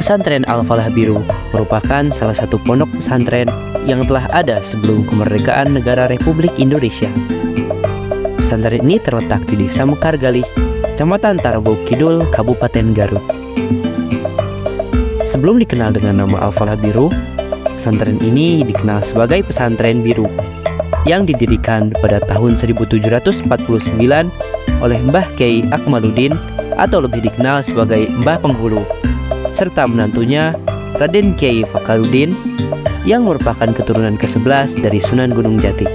Pesantren Al-Falah Biru merupakan salah satu pondok pesantren yang telah ada sebelum kemerdekaan negara Republik Indonesia. Pesantren ini terletak di Desa Mekargalih, Kecamatan Tarogong Kidul, Kabupaten Garut. Sebelum dikenal dengan nama Al-Falah Biru, pesantren ini dikenal sebagai Pesantren Biru yang didirikan pada tahun 1749 oleh Mbah Kyai Akmaluddin atau lebih dikenal sebagai Mbah Penghulu, serta menantunya Raden Kyai Fakaruddin yang merupakan keturunan ke-11 dari Sunan Gunung Jati.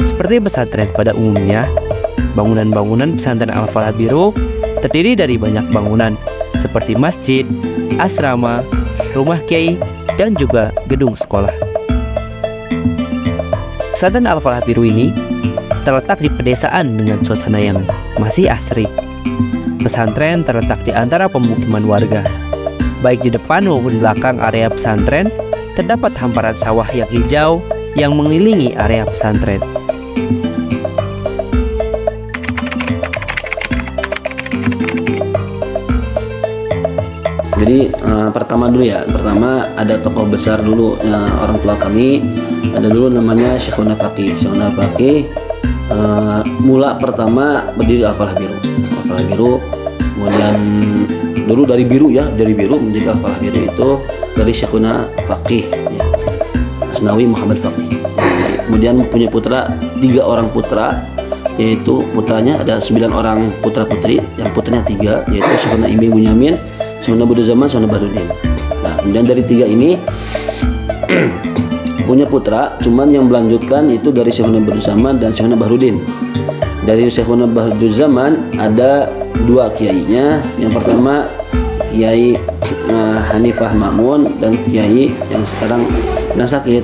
Seperti pesantren pada umumnya, bangunan-bangunan pesantren Al-Falah Biru terdiri dari banyak bangunan seperti masjid, asrama, rumah kiai, dan juga gedung sekolah. Pesantren Al-Falah Biru ini terletak di pedesaan dengan suasana yang masih asri. Pesantren terletak di antara pemukiman warga. Baik di depan maupun di belakang area pesantren, terdapat hamparan sawah yang hijau yang mengelilingi area pesantren. Jadi pertama dulu ya, pertama ada tokoh besar dulu orang tua kami, ada dulu namanya Syekhuna Faqih. Syekhuna Faqih mula pertama berdiri Al-Falah Biru. Al-Falah Biru, kemudian dulu dari biru ya, dari biru menjadi Al-Falah Biru itu dari Syekhuna Faqih ya. Asnawi Muhammad Faqih. Kemudian punya putra, 3 orang putra, yaitu putranya ada 9 orang putra putri, yang putranya 3, yaitu Syekhuna Iming Bunyamin, Syekhuna Buduzaman, Syekhuna Bahrudin. Nah, kemudian dari 3 ini punya putra, cuman yang melanjutkan itu dari Syekhuna Buduzaman dan Syekhuna Bahrudin. Dari Syekhuna Bahrudin ada 2 kiainya. Yang pertama Kiai Hanifah Ma'mun dan Kiai yang sekarang sedang sakit.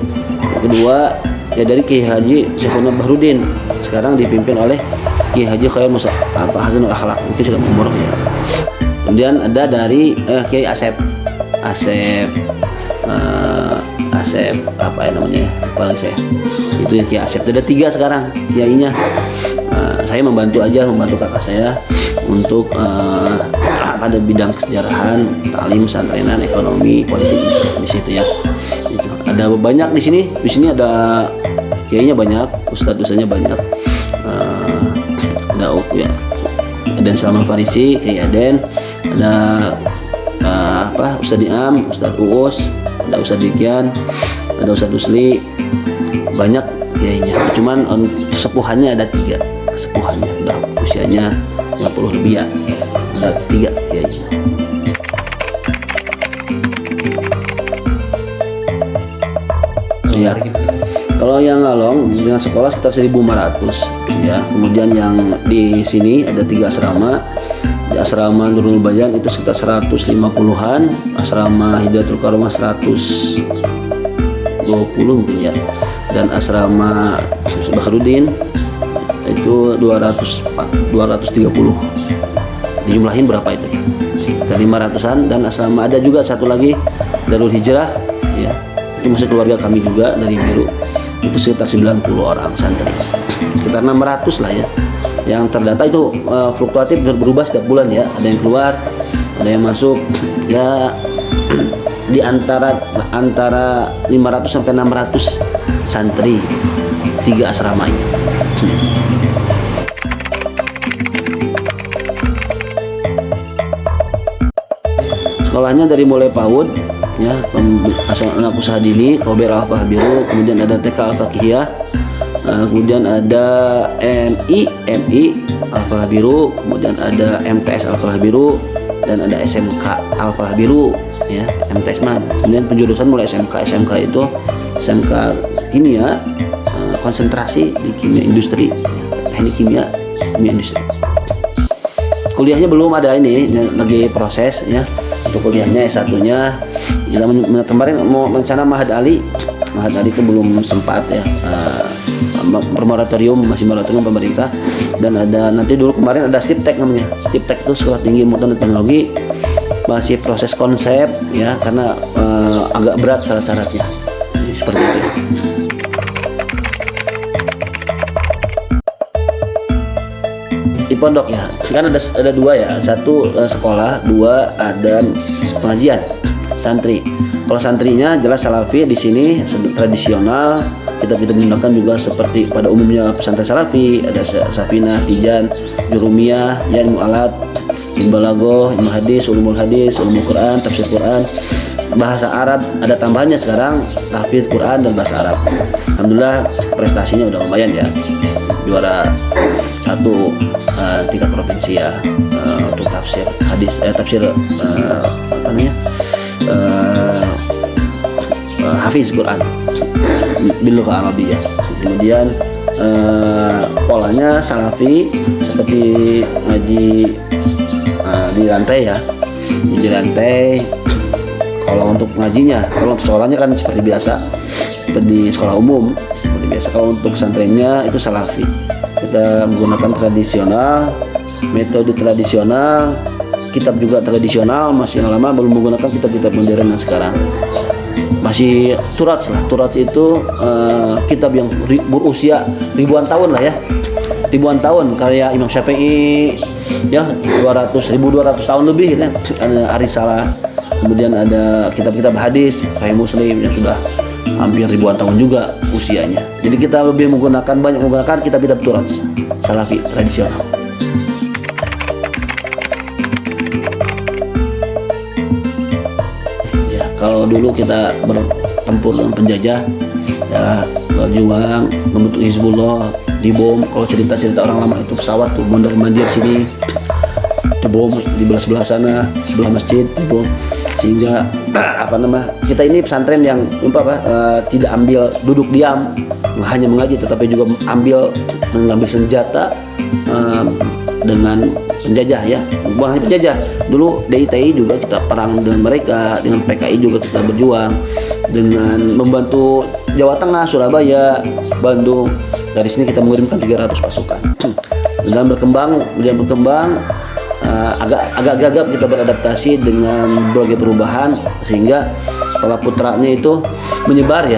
Yang kedua ya dari Kiai Haji Syekhuna Bahrudin, sekarang dipimpin oleh Kiai Haji Khair Musa Hasanul Akhlaq, itu sudah umur ya. Kemudian ada dari Kiai Asep apa ya namanya, paling saya itu ya Kiai Asep. Ada 3 sekarang kiainya. Saya membantu kakak saya untuk pada bidang kesejarahan, taklim, pesantrenan, ekonomi, politik di situ ya. Itu. Ada banyak di sini. Di sini ada kiainya banyak, ustadz-ustadznya banyak. Ada ya, Aden Salman Farisi, Kiai Aden, ada Ustadz Diam, Ustadz Uus, ada Ustadz Dikian, ada Ustadz Usli, banyak kiainya. Cuman sepuhannya ada 3. Kesepuhannya udah usianya 50 lebih ya, ada 3 kiainya. Ya, kalau yang Ngalong dengan sekolah sekitar 1.500 ya. Kemudian yang di sini ada 3 asrama. Di asrama Nurul Bayan itu sekitar 150-an, asrama Hidayatul Karomah 120 mungkin ya, dan asrama Bahrudin itu 230. Dijumlahin berapa itu? Dari 500-an. Dan asrama ada juga satu lagi Darul Hijrah ya, itu masih keluarga kami juga dari Biru, itu sekitar 90 orang santri, sekitar 600 lah ya. Yang terdata itu fluktuatif, berubah setiap bulan ya, ada yang keluar, ada yang masuk ya, di antara 500 sampai 600 santri 3 asrama itu. Sekolahnya dari mulai PAUD ya, anak usaha dini, Kober Al-Falah Biru, kemudian ada TK Al-Faqihiyah, kemudian ada MI Al-Falah Biru, kemudian ada MTS Al-Falah Biru, dan ada SMK Al-Falah Biru ya, MTS mah. Kemudian penjurusan mulai SMK itu SMK kimia, konsentrasi di kimia industri, teknik kimia industri. Kuliahnya belum ada, ini lagi proses ya. Untuk kuliahnya S1-nya kita kemarin mau rencana Mahad Ali itu belum sempat ya, masih moratorium pemerintah. Dan ada nanti dulu kemarin ada STIPTEK namanya. STIPTEK itu Sekolah Tinggi Mutu dan Teknologi, masih proses konsep ya, karena agak berat syarat-syaratnya. Seperti itu. di pondok ya. Kan ada dua ya, satu sekolah, dua ada pengajian santri. Kalau santrinya jelas salafi, di sini tradisional. Kita menggunakan juga seperti pada umumnya pesantren salafi, ada Safinah, Tijan, Jurumiyah, Ilmu Alat, Ilmu Balaghah, Ilmu Hadis, Ulumul Quran, Tafsir Quran, bahasa Arab ada tambahannya sekarang, tahfidz Quran dan bahasa Arab. Alhamdulillah prestasinya udah lumayan ya, juara 1 tingkat provinsi ya, untuk tafsir hadis, tafsir hafiz Quran bil Arabiyah. Kemudian polanya salafi seperti ngaji di lantai ya, di lantai. Kalau untuk ngajinya, kalau untuk sekolahnya kan seperti biasa, di sekolah umum seperti biasa. Kalau untuk pesantrennya itu salafi, kita menggunakan tradisional, metode tradisional, kitab juga tradisional, masih yang lama, belum menggunakan kitab-kitab modern yang sekarang. Masih Turats lah. Turats itu kitab yang berusia ribuan tahun lah ya, ribuan tahun, karya Imam Syafi'i ya, 1200 tahun lebih ya. Ada Arisalah, kemudian ada kitab-kitab hadis Sahih Muslim yang sudah hampir ribuan tahun juga usianya. Jadi kita lebih banyak menggunakan kitab-kitab Turats salafi tradisional. Kalau dulu kita bertempur dengan penjajah ya, berjuang membentuk Hizbullah, dibom. Kalau cerita-cerita orang lama itu pesawat tuh mondar-mandir sini, dibom di sebelah sana, sebelah masjid dibom. Sehingga kita ini pesantren yang tidak ambil duduk diam hanya mengaji, tetapi juga mengambil senjata dengan penjajah ya, bukan hanya penjajah. Dulu DITI juga kita perang dengan mereka, dengan PKI juga kita berjuang, dengan membantu Jawa Tengah, Surabaya, Bandung. Dari sini kita mengirimkan 300 pasukan. Dan berkembang agak gagap kita beradaptasi dengan berbagai perubahan, sehingga kepala putranya itu menyebar.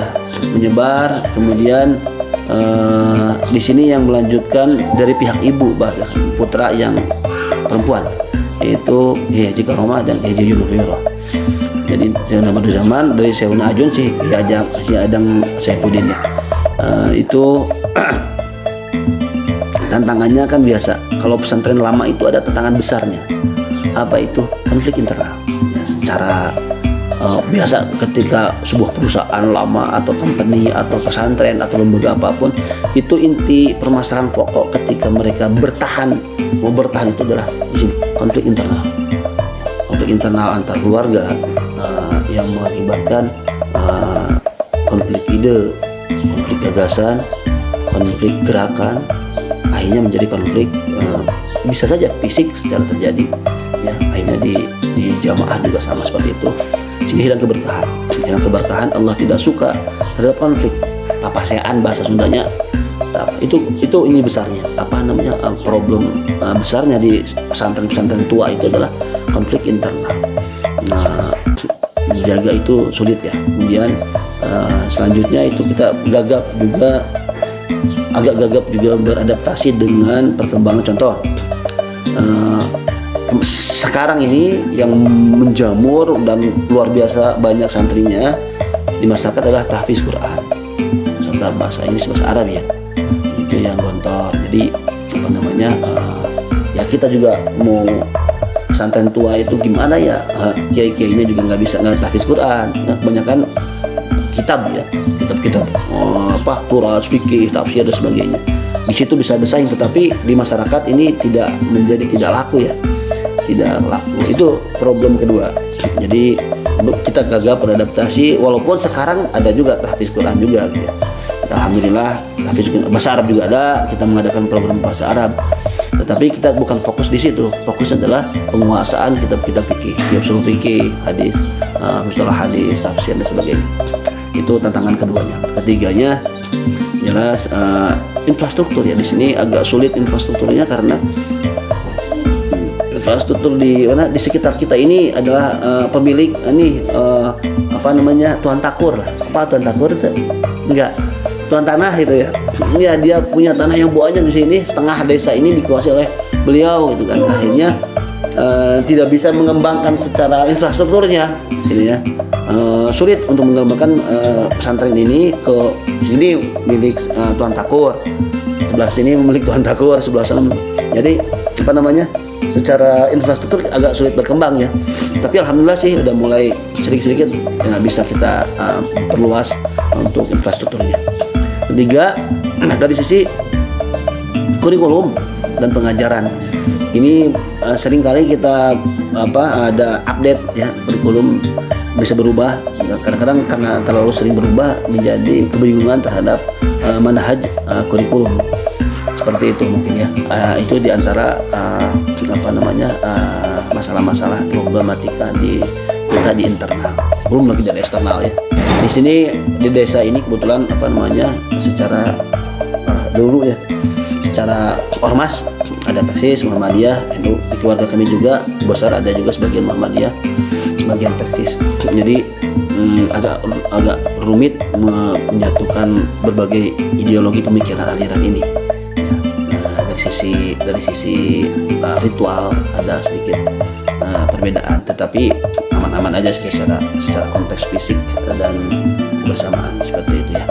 Kemudian di sini yang melanjutkan dari pihak ibu, bahkan putra yang perempuan, yaitu Kiai Haji Karomah dan Kiai Haji Yunus. Jadi pada zaman dari Syekhuna Ajun sih Kiai Adang Saifuddin ya. Itu tantangannya kan biasa. Kalau pesantren lama itu ada tantangan besarnya. Apa itu? Konflik internal. Ya, secara biasa ketika sebuah perusahaan lama atau company atau pesantren atau lembaga apapun, itu inti permasalahan pokok ketika mereka mau bertahan itu adalah di sini, konflik internal antar keluarga, yang mengakibatkan konflik ide, konflik gagasan, konflik gerakan, akhirnya menjadi konflik bisa saja fisik secara terjadi ya, akhirnya di jamaah juga sama seperti itu, sehingga hilang keberkahan. Allah tidak suka terhadap konflik papasean bahasa Sundanya. Itu ini besarnya problem besarnya di pesantren tua itu adalah konflik internal. Nah, menjaga itu sulit ya. Kemudian selanjutnya itu kita agak gagap juga beradaptasi dengan perkembangan. Contoh, sekarang ini yang menjamur dan luar biasa banyak santrinya di masyarakat adalah tahfiz Quran, serta bahasa Inggris, bahasa Arab ya, itu yang gontor. Jadi ya kita juga mau pesantren tua itu gimana ya, kiai-kiainya juga nggak tahfiz Quran, kebanyakan kitab Turats, fikih, tafsir dan sebagainya. Di situ bisa bersaing, tetapi di masyarakat ini tidak laku ya, tidak laku. Itu problem kedua. Jadi kita gagap beradaptasi, walaupun sekarang ada juga tahfiz Quran juga gitu ya. Alhamdulillah tahfiz bahasa Arab juga ada, kita mengadakan program bahasa Arab. Tetapi kita bukan fokus di situ. Fokusnya adalah penguasaan kitab-kitab fikih, usul fikih, hadis, mustalah hadis, tafsir dan sebagainya. Itu tantangan keduanya. Ketiganya jelas infrastruktur ya. Di sini agak sulit infrastrukturnya karena infrastruktur di sekitar kita ini adalah pemilik tuan takur lah. Apa tuan takur itu? Enggak. tuan tanah gitu ya. Ya dia punya tanah yang banyak di sini, setengah desa ini dikuasai oleh beliau gitu kan. Akhirnya tidak bisa mengembangkan secara infrastrukturnya gitu ya. Sulit untuk mengembangkan pesantren ini. Ke sini milik Tuan Takur, sebelah sini milik Tuan Takur, sebelah sana. Jadi apa namanya, secara infrastruktur agak sulit berkembang ya. Tapi alhamdulillah sih udah mulai sedikit-sedikit bisa kita perluas untuk infrastrukturnya. Ketiga, dari sisi kurikulum dan pengajaran. Ini sering kali kita ada update ya, kurikulum bisa berubah. Kadang-kadang karena terlalu sering berubah menjadi kebingungan terhadap manhaj kurikulum. Seperti itu mungkin ya. Itu diantara masalah-masalah problematika kita di internal. Belum lagi dari eksternal ya. Di sini di desa ini kebetulan secara dulu ya, secara ormas ada Persis, Muhammadiyah, NU. Di keluarga kami juga besar ada juga sebagian Muhammadiyah, sebagian Persis. Jadi agak rumit menyatukan berbagai ideologi pemikiran aliran ini. Dari sisi ritual ada sedikit perbedaan, tetapi aman-aman aja secara konteks fisik dan kebersamaan seperti itu ya.